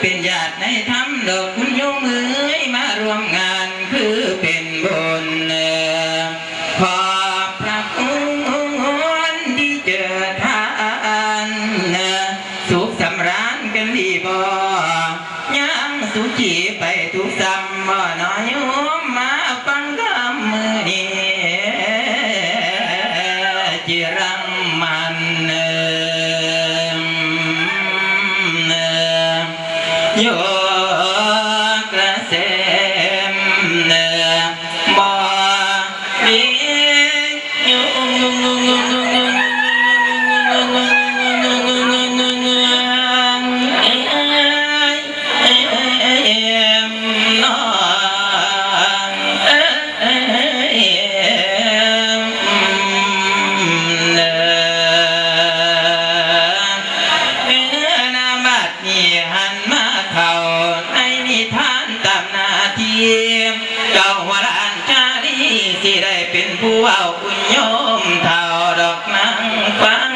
เป็นญาติในธรรมดอกคุณโยมเอ๋ยมารวมงานคือเป็นบุญขอบพระคุณที่เจอทานสุขสำราญกันดีบ่ยังสุขีไปทุกซ้ำบ่น้อยโยมมาฟังคำมือนี้จิรังมันโยกระเสมบ่มีโยเจ้าหัวล้านชาลีสิได้เป็นผู้เอาอุ่นโยมเท่าดอกนางฟัง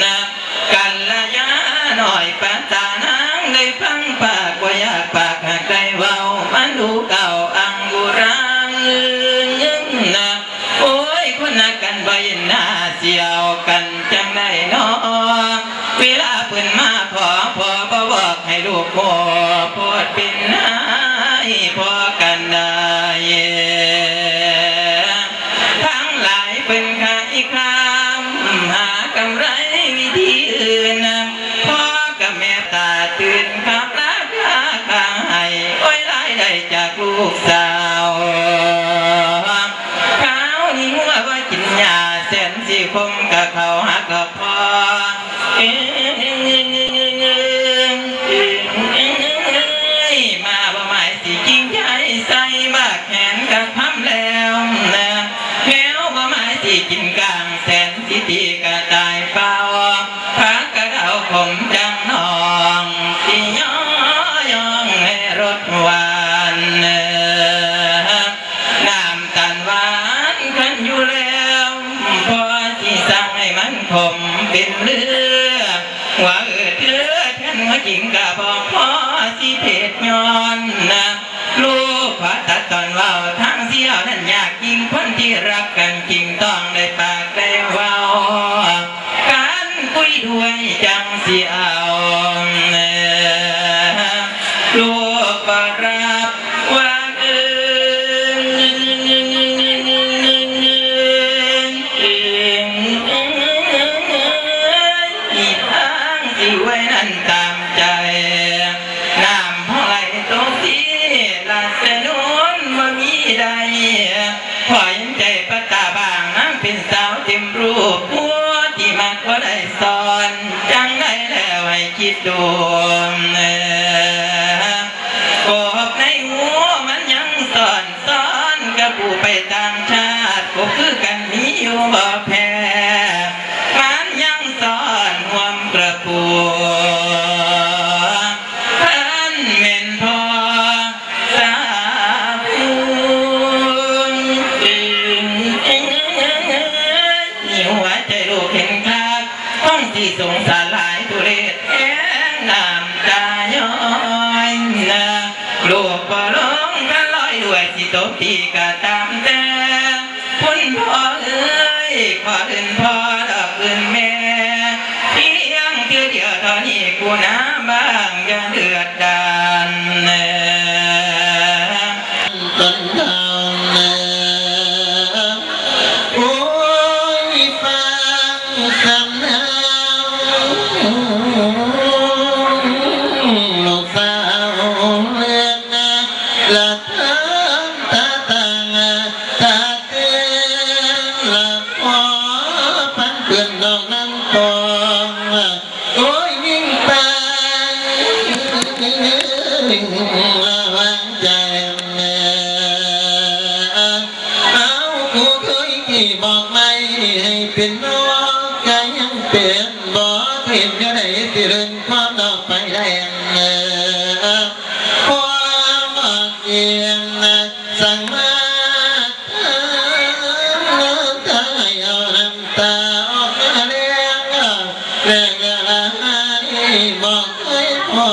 นักกันละยาหน่อยปาตานางได้ฟังปากว่าอยากปากหากได้เว้ามันดูเก่าอังกุรังนักโอ้ยคนนักกันใบหน้าเสียวกันจังได้นอเวลาเพิ่นมาขอพ่อบอกให้ลูกพ่อโพดเป็นนายพอกันได้ทั้งหลายเป็นขายคำหากำไรวิธีอื่นพ่อกับแม่ตาตื่นขับราคาข้างให้โอ้ยรายได้จากลูกสาวข้าวนี่หัวว่ากินยาแสนสีคมกับเขาหักกับพ่อมาบ่หมายสิจริงใจใส่บากแขนกับทำแล้วนะแถวบ่หมายสิกินกลางแสนสิตีกระตายเปล่าพักกระเดาผมจังนองที่ย่องให้รสหวานน้ำตาลหวานขันอยู่แล้วพอที่สั่งให้มันขมเป็นเลือดว่าเธอแทนหัวจริงกับพ่อสิเพชรย้อนนะลูกพระตัดตอนว่าทั้งเสี้ยวนั้นอยากยิงคนที่รักกันจริงต้องได้ปากได้เว้าการคุยด้วยจังเสียเอาลูกก็รับว่าไว้นั่นตามใจน้ำห้อยตรงที่ลาเสนุนว่ามีใดพอยังใจปตาบางนั่งเป็นสาวเต็มรูปหัวที่มักว่าได้สอนจังได้แล้วให้คิดดูกบในหัวมันยังสอนกับผู้ไปต่างชาติก็คือกันมีอยู่บ่แพ้มันยังสอนความกระปูท่านเม่นพอสาภูนี่หัวใจลูกเห็นคักห้องที่สงสารหลายทุเรศแห้งน้ำตาย้อยนะลูกบ่ร้องกันลอยด้วยสิตบตีก็ตามแต่คุณพ่อเอ้ยขออื่นพ่อดอกอื่นแม่เพียงเดียวเท่านี้กูน้ำบางอย่าเดือดดานต้นทางโอ้ยฟังคำเนาลูกสาวเลือกละทำตาตังตาเตือนละพอพันเพื่อนดอกนั่งกองโอ้ยยิ่งไประวังใจเอากูเคยกี่บอกไม่ให้เป็นน้องก็ยังเป็นบอกเห็นก็ได้สิเรื่องความดอกไปแดงความเอียงสั่งมาเอาน้ำตาออกมาเลี้ยงแรงละหายบอกให้พอ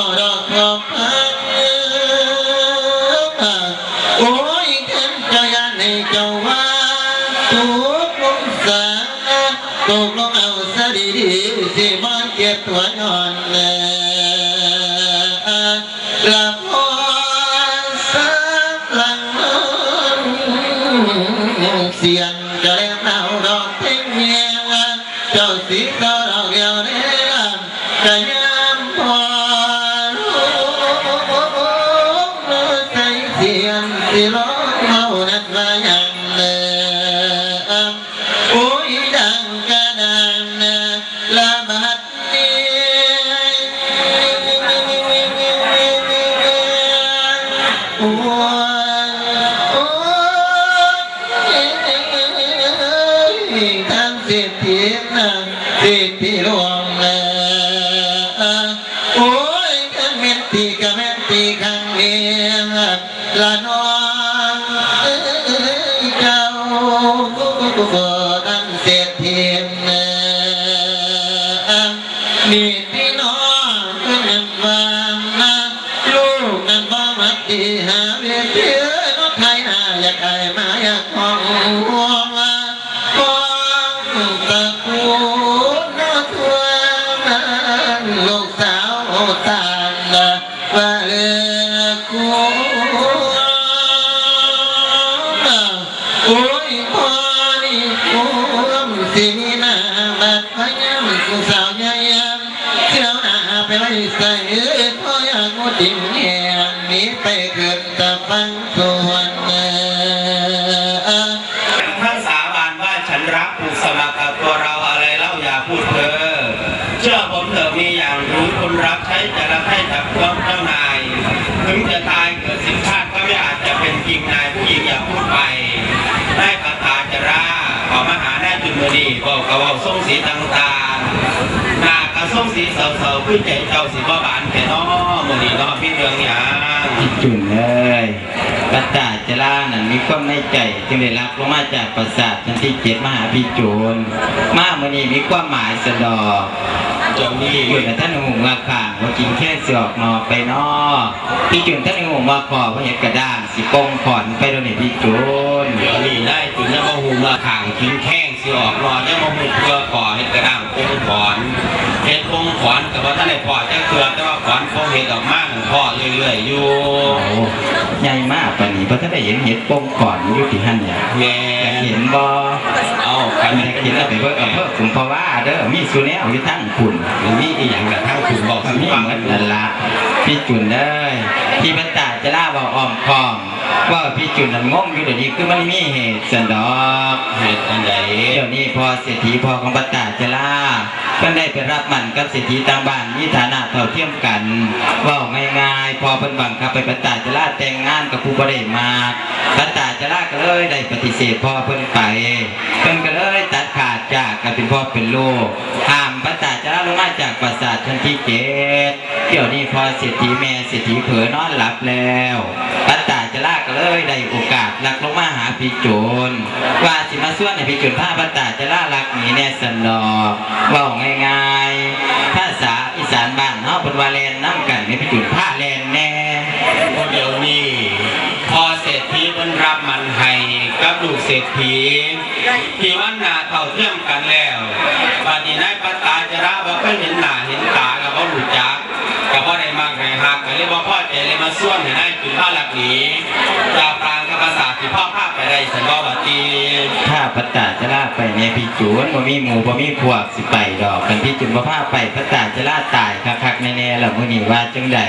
สิมันเก็บตัวย้อนละพอสักหลังเสียงจะเล่นเอาดอกเทียนเมียเจ้าสีเจ้าดอกเดียวเนี่ยจะย้ำพอใส่เสียงสิร้องเมานัดว่าอย่างโอ้ยดังกระดังละบัดนี้โอ้ยทั้งเศรษฐีนั่งเศรษฐีหลวงโอ้ยกันเม็ดตีกันเม็ดตีข้างเลี้ยงละน้องเจ้าทั้งเศรษฐีนี่พี่น้องก็ยังฟังนะลูกนั้นบ้องรักดีหาเวียนเพื่อนไทยหาอยากไอ้มาอยากมองห่วงฟ้องตะกูนทั่วนั้นลูกสาวตามนะว่าเลือกูโอ้ยพ่อนี่กูสิมีหน้าบัดพยามกูสาวใหญ่เที่ยวหน้าไปไว้ใส่พ่ออยากงูดิ่งแหงนี้ไปเกิดตะฟังส่วนทั้งสาบานว่าฉันรักผูกสมัครกับตัวเราอะไรเล่าอย่าพูดเธอเชื่อผมเถอะมีอย่างรู้คนรักใช้จะรักให้จับต้องเจ้านายถึงจะตายเกิด10 ชาติก็ไม่อาจจะเป็นจริงนายผู้หญิงอย่าพูดไปได้คาถาจะราขอมาหาแน่จุดมือดีบอกกระว่าส่งสีต่างๆหน้ากระส่งสีเสาๆขึ้นใจเจ้าสีบ้าบานแค่น้อมือดีน้อพี่เรืองอย่างจุนเลยปัตตาจรานั่นมีความในใจจึงได้รับลงมาจากปราสาทชั้นที่7มหาพิจูนมาเมื่อนี้มีความหมายสะดอกจงนี้อยู่ในท่านหูมาข่างว่ากินแค่เสือกนอไปนอพี่จุนท่านหูมาขอพระเห็ดกระด้างสิปงขอนไปโดนในพี่จุนเดี๋ยวนี้ได้จุนยังมาหูมาข่างกินแข้งเสือกนอยังมาหูเพื่อขอเห็ดกระด้างปงขอนเห็ดปงขอนแต่ว่าท่านในพอจะเสือกแต่ว่าขอนปงเห็ดออกมากพ่อเรื่อยๆอยู่ใหญ่มากปานนี้เพราะถ้าได้เห็นเห็ดปงก่อนยุติหันเนี่ยแม่เห็นบ่เอาใครไม่ได้กินแล้วไปเพิ่มผมเพราะว่าเด้อมีสุเนลอยู่ทั้งคุณมีอีกอย่างกับทั้งคุณบอกมีเหมือนนั่นละพี่จุนได้ที่ปัตตาจะล่าบอกอ้อมคอมว่าพี่จุนนั้นงงอยู่เดี๋ยวนี้คือมันมีเหตุสันดอกเหตุอันใดเดี๋ยวนี้พอเศรษฐีพอของปัตตาจะล่าก็ได้ไปรับมันกับเศรษฐีต่างบ้านมีฐานะเท่าเทียมกันว่าง่ายๆพอเพิ่นบังคับไปปัตตาจะล่าแต่งงานกับผู้บริมาปัตตาจะล่าก็เลยได้ปฏิเสธพ่อเพิ่นไปเพิ่นก็เลยตัดขาดจากกันเป็นพ่อเป็นลูกห้ามปัตตาจะล่าลงมาจากปราสาทชั้นที่7เดี๋ยวนี้พอเศรษฐีแม่เศรษฐีเผลอนอนหลับแล้วปัตตาจะล่าก็เลยได้โอกาสลักลงมาหาพี่จุนว่าสิมาส่วนในพี่จุนผ้าปัตตาจะล่าลักหนีแน่สันดอกว่าง่ายๆภาษาอีสานบ้านเนาะเป็นวาเลนน้ำกันในพี่จุนผ้าแลนแน่เดี๋ยวนี้พอเศรษฐีมันรับมันให้กับลูกเศรษฐีที่วันหน้าเท่าเทียมกันแล้วปฏินายปัตตาจะล่าว่าเพิ่งเห็นหน้าเห็นตากับเขาหลุดจักกับพ่อได้มากในหักเลยว่าพ่อใจเลยมาส่วนให้ได้จุดผ้าหลักหนีจากกลางกับภาษาที่พ่อภาพไปได้สันว่าบัตีถ้าปัตตาจะล่าไปเนี่ยพี่จุนบ่มีหมูบ่มีพวกสิไปดอกกันพี่จุนบ่ภาพไปปัตตาจะล่าตายคักๆแน่ๆแล้วมื้อนี้ว่าจังได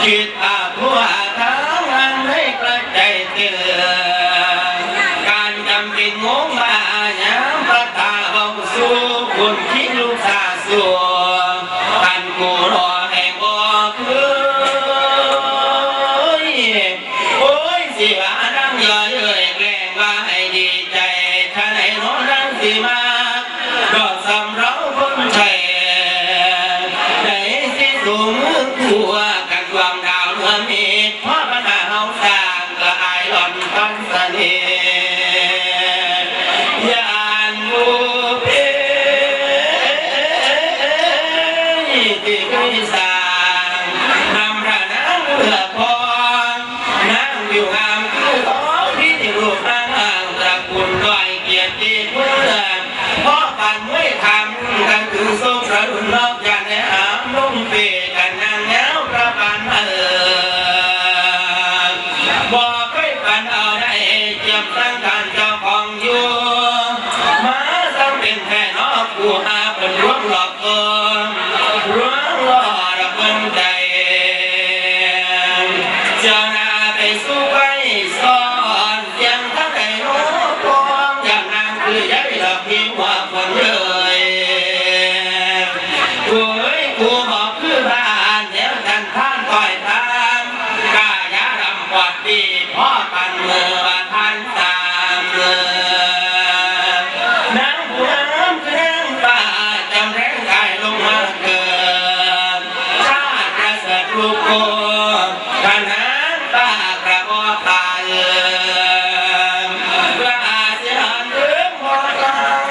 คิดอาภัวทางอันให้กระใจเตือนการจำเป็นงงมาย้ำพระตาเบาสู้ านไม่ทำกันคือทรงสะดุดนอกจากในหามลงเปกันนางแล้วประปานบอกเคยปันเอาได้เจียมตั้งการเจ้าของอยู่มาต้องเป็นแค่นอกกูหาเป็นร่วงหลอกเกินร่วงหลอกระเบิดใจเจ้านาไปสู้ไปซ้อนยังทั้งในโลกกองอย่างนางคือยัยหลับพิมพ์ว่าคนเลยกูบอกคือบ้านเดี๋ยวท่านท่านต่อยทานกายาดำปอดดีพ่อปันมือท่านตามน้ำหัวน้ำคือน้ำป่าจำแรงกายลงมาเกินชาติกระเสริฐลูกโกกันน้ำป่ากระบอกตายกระอาเสียหันเรื่องพอตัง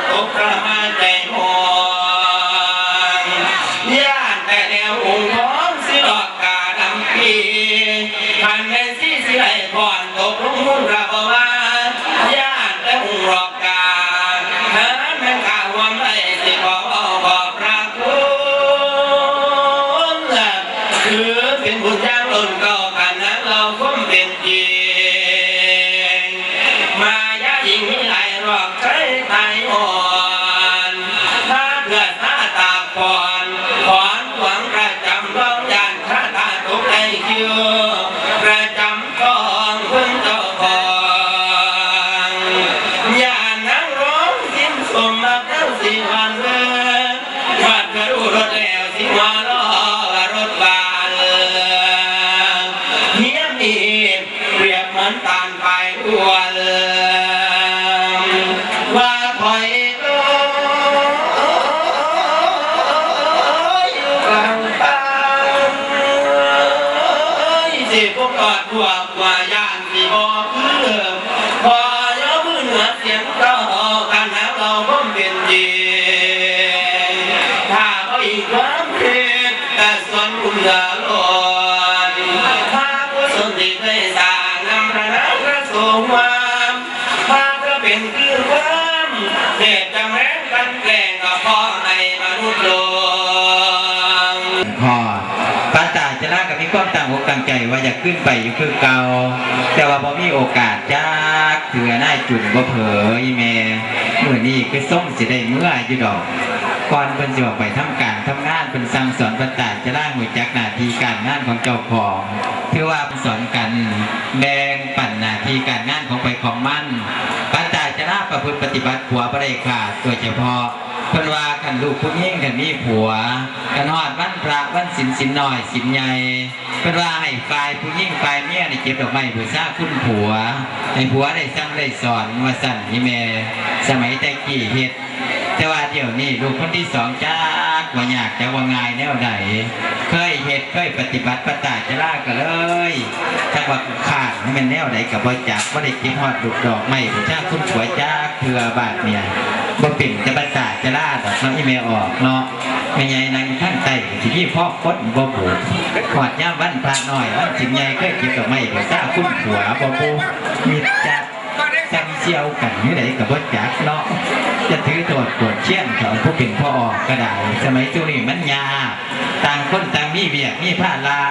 ตกกระมาใจหอนย่านแต่แนวองค์ท้องสิดอกกาดำปีพันแม่สิสิไหลผ่อนตกลงมุ่งระบว่าย่านแต่องค์รอกกาหาแม่ข้าววันไหลสิขอบอกพระคุณคือเป็นบุญย่างล้นเก่ากันนั้นเราคงเป็นจริงมายายิ่งมีหลายรอกใช้ไทยอ่อนถ้าเกิดถ้าตาขอนขอนหวังประจำร้องยานถ้าตาตกในคิวประจำกองเพิ่งเจ้าของยานนั่งร้องสิ้นสมมาตั้งสี่วันเลยวัดกระดูรถแล้วสิมาล้อรถบานเฮียมีเปรียบเหมือนตานไปทั่วว่าถอยอยู่กลางป่าสิพวกกอดพวกว่าย่านสิบอกเพื่อพอยกมือเหนือเสียงเจ้ากันหาเราก็เป็นจริงถ้าก็อีกความเพศแต่ส่วนคุณอย่าหลอนถ้าผู้สนติได้สร้างนำพระนามพระสงฆ์มาถ้าก็เป็นคือความเหตุจำแรงกันแกล้งก็พอให้มนุษย์ลงพอพระตาจะลากับมีความตั้งอกตั้งใจว่าอยากขึ้นไปอยู่คือเก่าแต่ว่าพอมีโอกาสจากเถื่อหน้าจุดว่าเผยแม่เมื่อนี้คือส่งสิได้เมื่ออยู่ดอกก่อนเพิ่นจะออกไปทำการทำงานเพิ่นสั่งสอนพระตาจะล่าหัวจักหน้าที่การงานของเจ้าของถือว่าสอนกันแบ่งปันหน้าที่การงานของไปของมันพระตาจะล่าประพฤติปฏิบัติผัวบ่ได้ขาดโดยเฉพาะเพิ่นว่ากันลูกผู้หญิงกันมีผัวกันฮอดวันพระวันศีลน้อยศีลใหญ่เพิ่นว่าให้ฝ่ายผู้หญิงฝ่ายเมียนี่เก็บดอกไม้บูชาคุณผัวให้ผัวได้สั่งได้สอนว่าสั่นนี่แม่สมัยแต่กี้เฮ็ดแต่ว่าเดี๋ยวนี้ลูกคนที่สองจากว่าอยากจะว่าง่ายแนวใดเคยเฮ็ดเคยปฏิบัติปตาจะล่าก็เลยจังว่าขาดให้มันแนวใดกับบ่จักว่าได้เก็บฮอดลูกดอกไม้บูชาคุณผัวจากเพื่อบาทเนี่ยบ่เป็นจะปตาจะล่าดอกเนาะอีแม่ออกเนาะแม่ใหญ่นางท่านใต้ที่นี่พ่อคดบ่ผูกหอดย่ามวันพระน้อยวันสินใหญ่เคยเก็บดอกไม้บูชาคุณผัวบ่ผูกมีจัดจำเชี่ยวกันนี่ไหนกับบ่จักเนาะจะถือโทษปวดเชี่ยนของผู้เป็นพ่อออกก็ได้สมัยจุนี้มันยาต่างคนต่างมีเบียกมีผ้าละ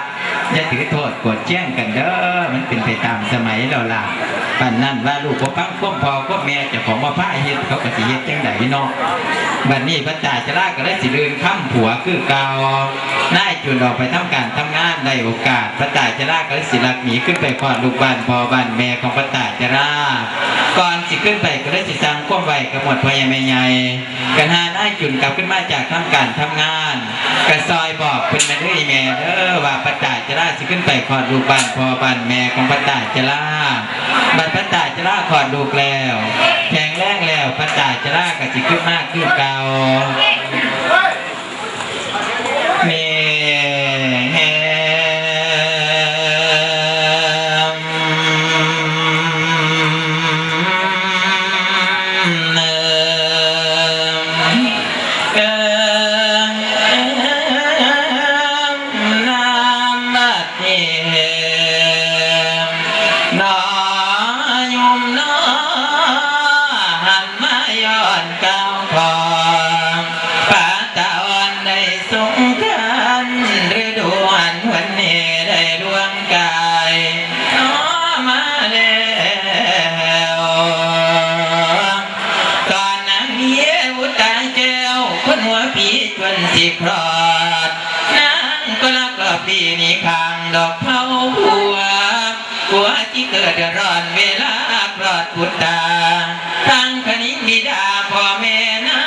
อย่าถือโทษปวดเชี่ยนกันเด้อมันเป็นไปตามสมัยเราล่ะปันนั่นว่าลูกพ่อปังพ่อพ่อพ่อแม่เจ้าของมาผ้าเฮ็ดเขาก็สิเฮ็ดจังไดเนาะบัดนี้พระตาจะลาก็ได้สิเดินข้ามผัวคือเก่าได้จุนออกไปทำการทำงานได้โอกาสพระตาจะลาก็ได้สิลักหนีขึ้นไปคลอดลูกบ้านพ่อบ้านแม่ของพระตาจะลาก่อนสิขึ้นไปก็ได้สิสร้างความไวกับหมดพ่อใหญ่แม่ใหญ่กันหาได้จุนกลับขึ้นมาจากทำการทำงานกระซอยบอกเป็นแม่เด้อแม่เด้อว่าพระตาจะลาสิขึ้นไปคลอดลูกบ้านพ่อบ้านแม่ของพระตาจะลาบัดพระตาจะลาคลอดลูกแล้วแข็งแรงแล้วพระตาจะลาก็สิขึ้นมากขึ้นเก่าเมน้อยมน้อ ผัวที่เกิดร้อนเวลาปลอดบุตรตาทั้งคณิบิดาพ่อแม่นั้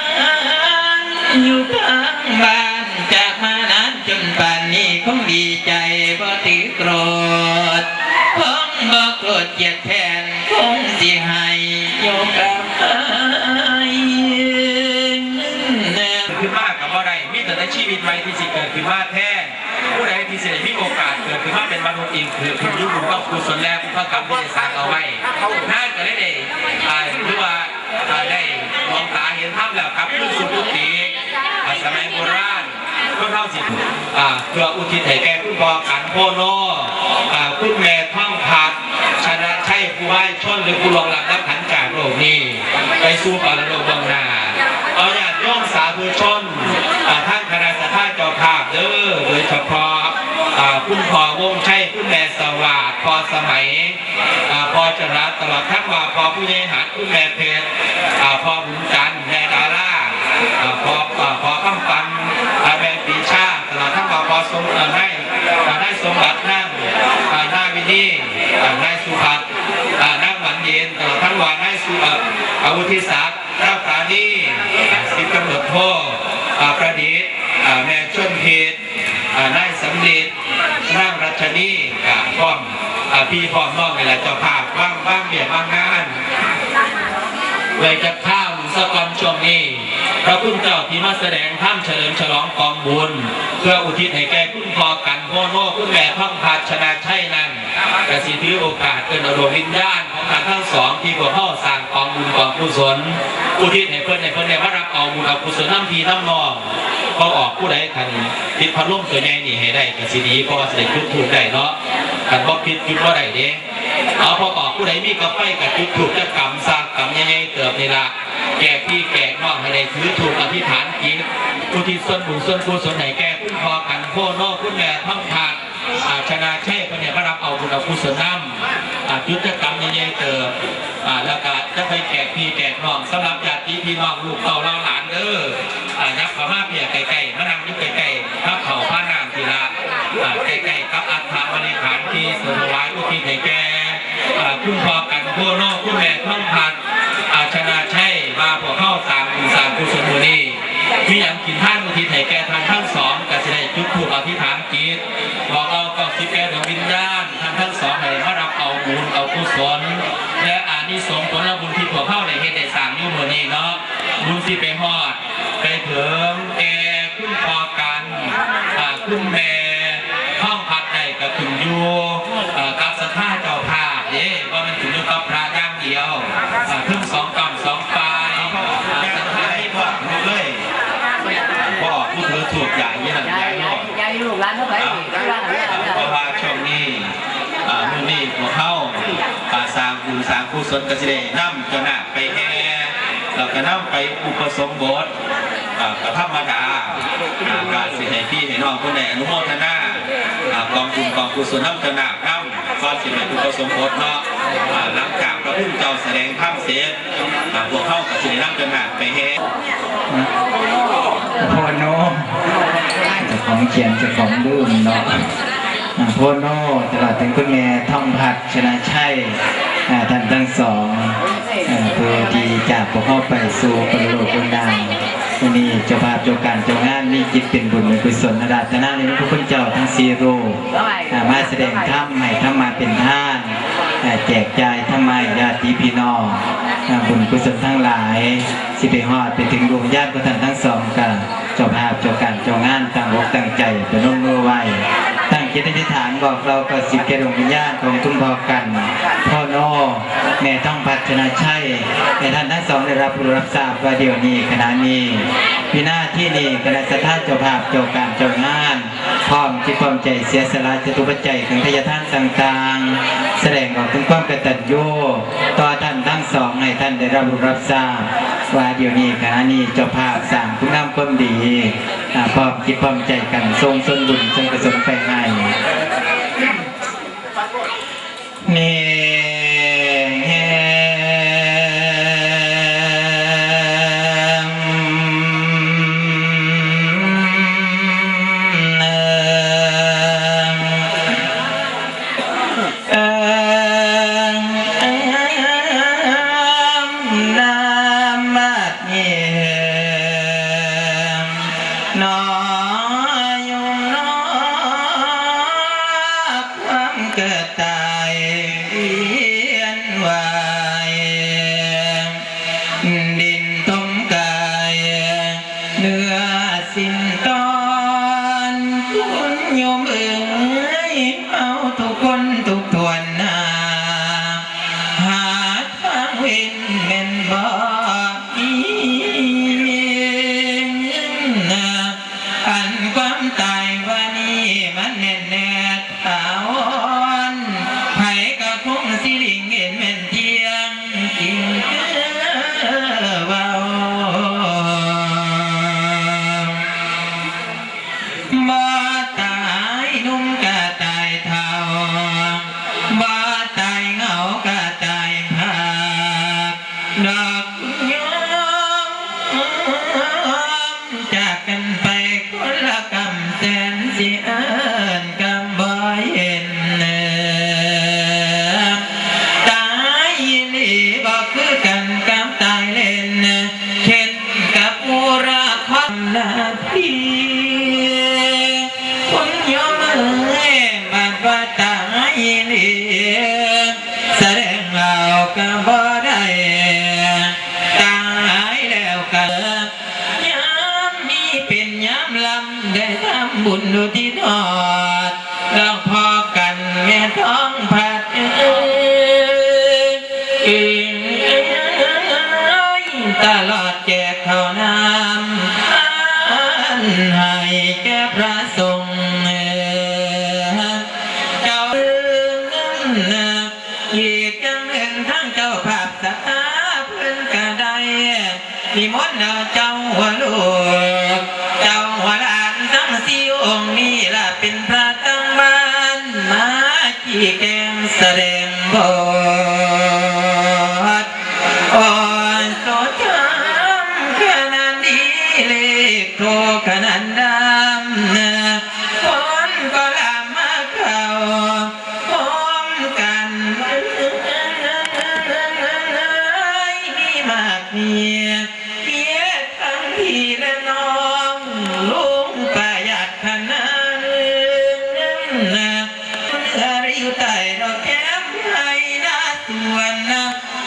นอยู่ทางบ้านจากมานานจนป่านนี้คงดีใจบ่ถือโกรธคงบ่โกรธเกลียดแทนคงสิให้โยกับขึ้นมากกับว่าใดมีแต่ในชีวิตใหม่ที่สิเกิดขึ้นมาแท้ผู้ใดที่สิได้มีโอกาสเกิดขึ้นมาเป็นมนุษย์อีกคือคุณยุคก็กุศลแล้วพระกรรมที่ได้สร้างเอาไว้น่าจะได้หรือว่าได้มองตาเห็นภาพแล้วครับคือสุภุติสมัยโบราณก็เท่าสิเพื่ออุทิศให้แก่คุณพ่อขันโพโนคุณแม่ท่องพัดชนะใช่ผู้ไหว้ชนหรือผู้ลงหลักนับขันจากโลกนี้ไปสู่ปรโลกเบื้องหน้าเอาญาติโยมสาธุชนท่านคณะสัตยาเจ้าภาพเด้อโดยเฉพาะคุณพ่อวงชัยคุณแม่สวัสดิ์พอสมัยพอจรัสตลอดทั้งว่าพอผู้ใหญ่หัดคุณแม่เพชรพอบุญจันทร์แม่ดาราพอคำปันแม่ปีชาตลอดทั้งว่าพอสมได้สมบัตินั่งหน้าวินีนายสุภัทรนั่งหวันเย็นตลอดทั้งวันนายสุวุฒิศักดิ์เจ้าปราณีสิบตำรวจโทประดิษฐ์แม่ชนเพชรนายสำเร็จนั่งรัชนีพร้อมพี่พร้อมน้องนี่แหละเจ้าภาพว่างเบียดว่างงานเลยจะข้ามสกอนช่วงนี้พระคุณเจ้าที่มาแสดงท่ามเฉลิมฉลองกองบุญเพื่ออุทิศให้แก่คุณพ่อกันโพโนคุณแม่ท่องพัดชนะชัยนั้นกสิถือโอกาสเกินอารมณ์วิญญาณของท่านทั้งสองที่พวกเขาสร้างกองบุญกองกุศลอุทิศให้เพื่อนได้มารับเอาบุญเอากุศลน้ำพีน้ำนองเขาออกผู้ใดคันพิษพัดลมตัวใหญ่นี่ให้ได้กสิดีเพราะว่าเสด็จจุดถูกได้เนาะกันว่าพิษจุดว่าได้เด้เอาพอออกผู้ใดมีกระไฟกับจุดถูกจะกำสร้างกำใหญ่ๆเติบนี่ละแก่พี่แก่น้องให้ได้ถือถูกอธิษฐานกินอุทิศส่วนบุญส่วนกุศลให้แก่คุณพ่อกันโพโนคุณแม่ท่องพัดชนะเช่คนเนี่ยมารับเอาบุญเอากุศลน้ำยุทธกรรมใหญ่ๆเติบแล้วก็จะไปแก่พี่แก่น้องสำหรับญาติพี่น้องลูกเต่าเราหลานเด้อยักษ์พม่าเพียไก่ๆมะนาวยุคไก่ๆทับเข่าผ้านามทีละไก่ๆกับอัฐบริขารที่สวายอุทิศให้แก่คุณพ่อกันโพโนคุณแม่ท่องพัดชนะใช่มาพวกเข้าสามกุศลบุรีที่ยังกินท่านอุทิศให้แก่ท่านทั้งสองกสิได้จุดถูกอธิษฐานจิตบอกเอาก็สิแก่ดวงวิญญาณท่านทั้งสองให้มารับเอาบุญเอากุศลและอานิสงส์ผลบุญที่พวกเข้าในเหตุได้สร้างอยู่เมื่อนี้เนาะบุญที่ไปฮอดไปถึงแก่คุณพ่อกันคุณแม่ห้องพักใดกับคุณอยู่กับสถานเจ้าภาพว่ามันถึงอยู่กับพระย่างเดียวทั้งสองกำสองปลายสถานที่พ่อรู้เลยพ่อผู้ถือถูกใหญ่ยี่หลังใหญ่ลูกร้านเท่าไหร่เพราะว่าช่วงนี้มื้อนี้พวกเขาสร้างบุญสร้างกุศลกสิเดน้ำจะหนักไปแห่เราก็น้ำไปอุปสมบทกับธรรมดาการสิให้พี่ให้น้องคนไหนอนุโมทนากองบุญกองกุศลน้ำจะหนักน้ำก็สิให้อุปสมบทเนาะหลังจากพระพุทธเจ้าแสดงธรรมเสร็จพวกเขากับสิน้ำจะหนักไปแห่โพโนจะของเขียนจะของดื่มเนาะโพโนตลอดถึงคุณแม่ท่องพัดชนะชัยท่านทั้งสองเพื่อที่จะพวกเข้าไปสู่ปรโลกเบื้องหน้าวันนี้เจ้าภาพเจ้าการเจ้างานมีจิตเป็นบุญเป็นกุศลอาราธนาในพระพุทธเจ้าทั้งสี่รูปมาแสดงธรรมให้ธรรมาเป็นท่านแจกจ่ายธรรมะญาติพี่น้องบุญกุศลทั้งหลายสิไปฮอดไปถึงดวงญาติของท่านทั้งสองกันเจ้าภาพเจ้าการเจ้างานตั้งอกตั้งใจเป็นร่มมือไว้ตั้งจิตอธิษฐานบอกเราก็สิแก่ดวงวิญญาณของคุณพ่อกันพ่อโนแม่ท่องพัฒนาชัยให้ท่านทั้งสองได้รับรู้รับทราบว่าเดี๋ยวนี้ขณะนี้พินาที่นี่คณะสัตยาเจ้าภาพเจ้าการเจ้างานพร้อมจิตพร้อมใจเสียสละจตุปัจจัยถึงทายทานต่างๆแสดงออกถึงความกตัญญูต่อท่านทั้งสองให้ท่านได้รับรู้รับทราบว่าเดี๋ยวนี้ขณะนี้เจ้าภาพสั่งคุณงามความดีพร้อมจิตพร้อมใจกันทรงส่วนบุญทรงกุศลไปให้นี่เ แสดงเราก็บ่ได้ตายแล้วก็ยามนี้เป็นยามลำได้ทำบุญอุทิศทอดเราพอกันแม่ท้องผัดตลอดแจกข้าวน้ำให้แก่พระสงฆ์เจ้าอีกจังหนึ่งทั้งเจ้าภาพสถาเพิ่นก็ได้นิมนต์เจ้าหัวลูกเจ้าหัวหลานทั้งสี่องค์นี้ล่ะเป็นพระตั้งบ้านมาขี่แกงแสดงบทอ่อนโสดขนาดดีเลขโทขนาดดำฝนก็ลามมาเข้าพร้อมกันมีมากเมียเพียทั้งพี่และน้องลุงประหยัดขนาดอยู่ใต้ดอกแก้มให้นาสวน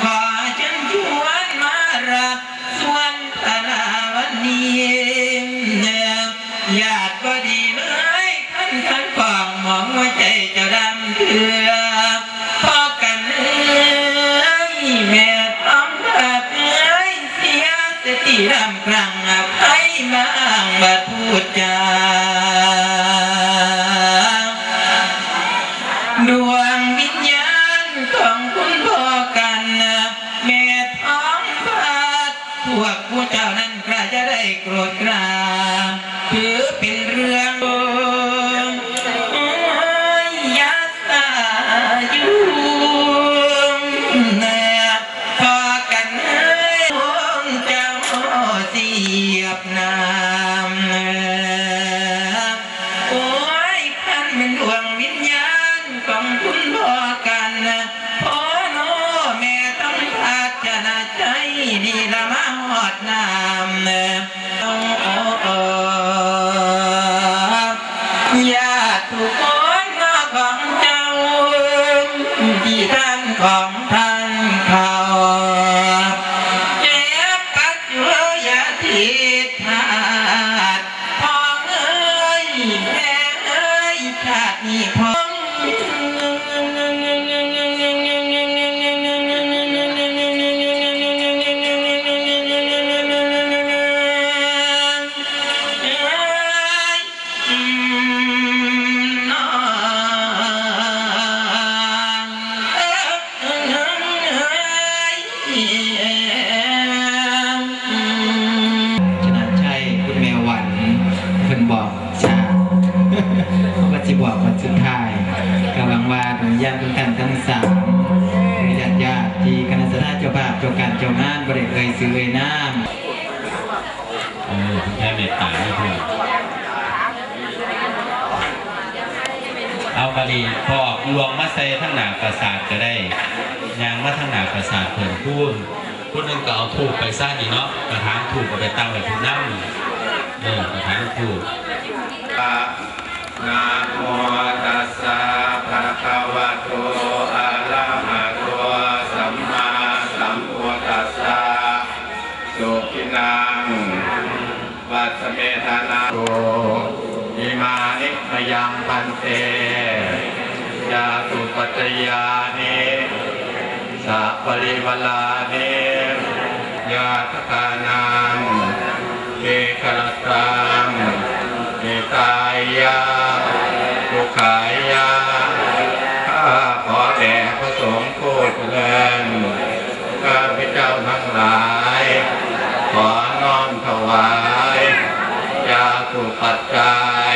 ขอเชิญชวนมารับส่วนพนาวันนี้ญาติก็ดีเลยท่านกองมองหัวใจเจ้าดำเถื่อพอกันแม่ต้องแบบเสียสติดำครั้งอภัยบางบัดพูดจาดวงวิญญาณของคุณพ่อกันแม่ท้องพัดพวกผู้เจ้านั้นใครจะได้โกรธกราบถือเป็นเรื่องยักษ์อยู่พอกันวงเจ้าเสียบน้ำโอ้ยท่านเป็นดวงวิญญาณของคุณพ่อกันพ่อโนแม่ต้องพัฒนาใจนี่ละมาหอดน้ำญาติทุกคนของเจ้าที่ท่านของท่านเขาเจ็บปัดอยู่อย่าทิดหาดพ่อเอ้ยแม่เอ้ยชาตินี้พ่อชนะชัยคุณแมวหวันเพิ่นบอกชาว่าจะบอกวันสุดท้ายกำลังว่าญาติทุกท่านทั้งสามญาติที่คณะสงฆ์เจ้าภาพเจ้าการเจ้างานบริเวณซื้อเวน้ำคุณแม่เมตตาไม่ถูกเอากะลีพอลวงมาใส่ทั้งหนาประสาทจะได้ยางมาทั้งหนาประสาทเพิ่นพูดนึงก็เอาถูกไปสร้างอีกเนาะกระถางถูกก็ไปตั้งไว้ที่นั่งกระถางถูกนะโมตัสสะภะคะวะโตอะระหะโตสัมมาสัมพุทธัสสะสุขินังวัสเมธานาโตอิมานิมยังพันเตยาตุปัจจยานิสัพปริวลานิยาตกานังเอกรตังเอกายาทุกขายาข้าขอแด่พระสงฆ์ผู้เจริญข้าพเจ้าทั้งหลายขอน้อมถวายยาสุปัจจัย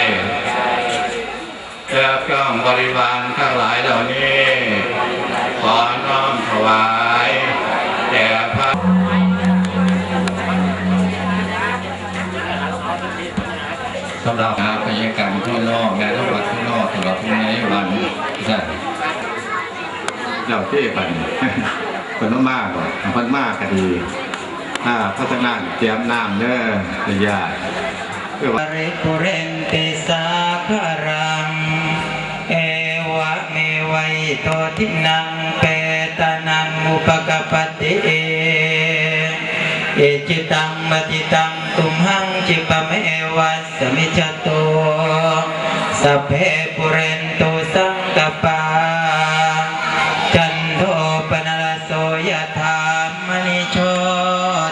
เพื่อเครื่องบริวารทั้งหลายเหล่านี้ขอน้อมถวายแด่พระสำหรับพยากรรมทั่วนอกและทั้งวัดทั่วนอกตลอดทั้งในวันใช่เราเที่ปันคนต้องมากกว่าคนมากก็ดีพัฒนาเตรียมน้ำเนื้อญาติเรปุเรนติสาคารังเอวะเมวัย โตทินังเปตานังอุปกปติเอจิตังมติตังตุมหังจิปะเมวัสสมิจโตสัพเพปุเรนโตสังกปาจันโทปนรโสยถามณิโช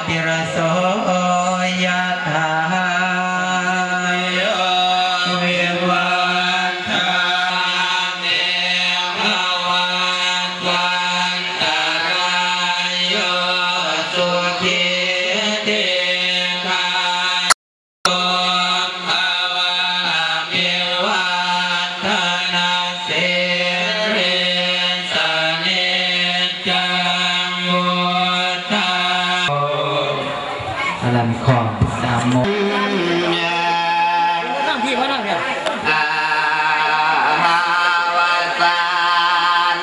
ติรโสยถาเววัฏฏาเนภวันวันตรายโยสุขีเตคาโยภวะภิวัฒนาสิริสเนจังวุฒาอลัมคอสามโม นั่งพี่มานั่งเนี่ย อาวสาน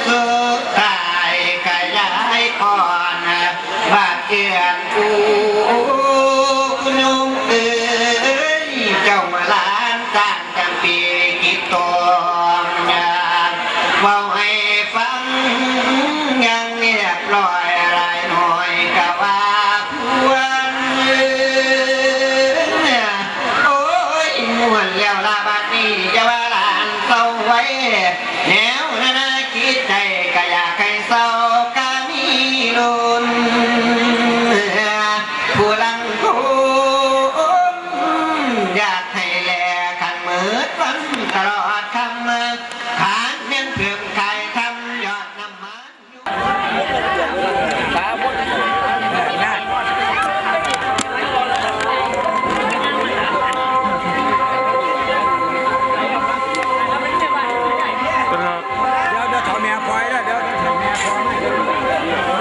สุดท้ายขยายก่อนบาดเจือนกูคุณนุ่มเอ๋ยเจ้ามาล้านสร้างจำปีกิตตองเว้าให้ฟังยังเรียบร้อยรายหน่อยกะว่าควรโอ้ยม่วนแล้วลาบัดนี้จะว่าหลานเศร้าไว้แนวนานาคิดใจก็อยากให้เศร้ากะมีลุ้นผู้ลังคุณอยากให้แลขันมืดฟันตลอดคำขานเมียนเพื่อใครทำยอดน้ำมัน เดี๋ยวถอดแม่คอยแล้วเดี๋ยวถอดแม่คอย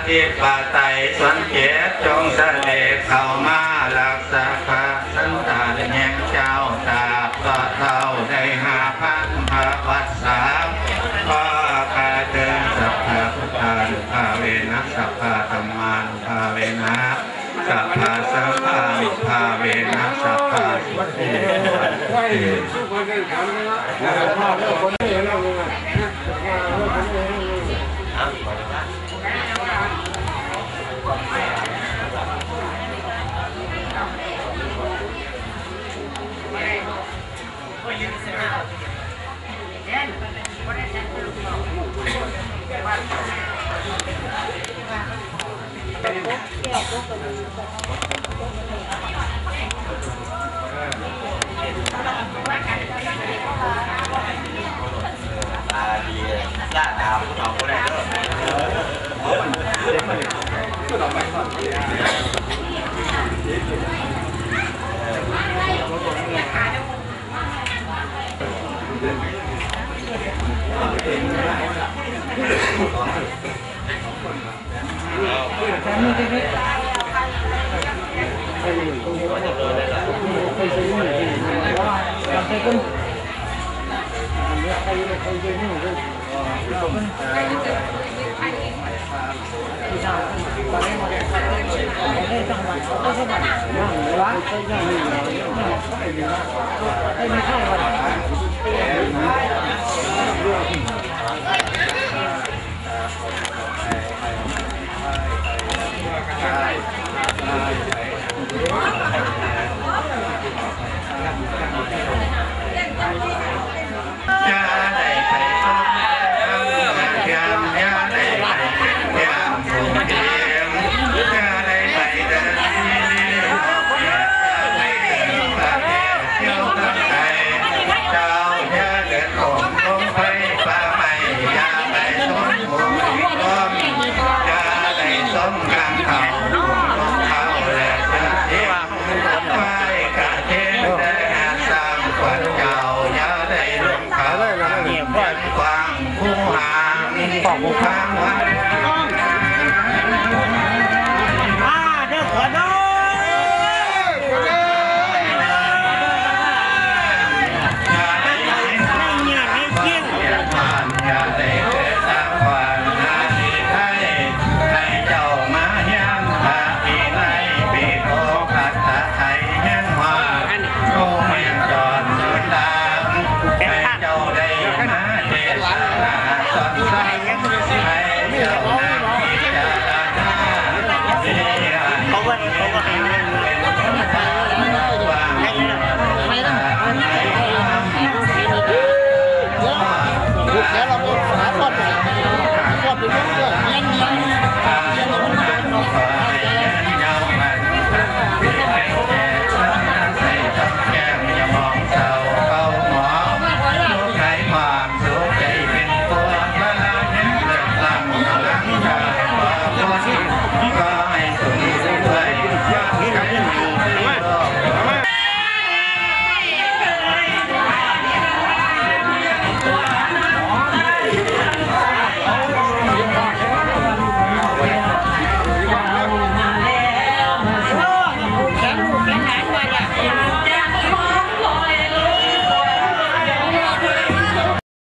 ธิปไตยสังเกตจงเสด็จเข้ามารักษาพระสันตานแห่งเจ้าตาต่อเท่าได้5,000 พระวัดสามขอข้าเดินสัพพะพุทธานุภาเวนะสัพพะธัมมานุภาเวนะสัพพะสังฆานุภาเวนะสัพพะสุเท ตาดีย่าตาผู้ทองผู้ใดเด้เขาก็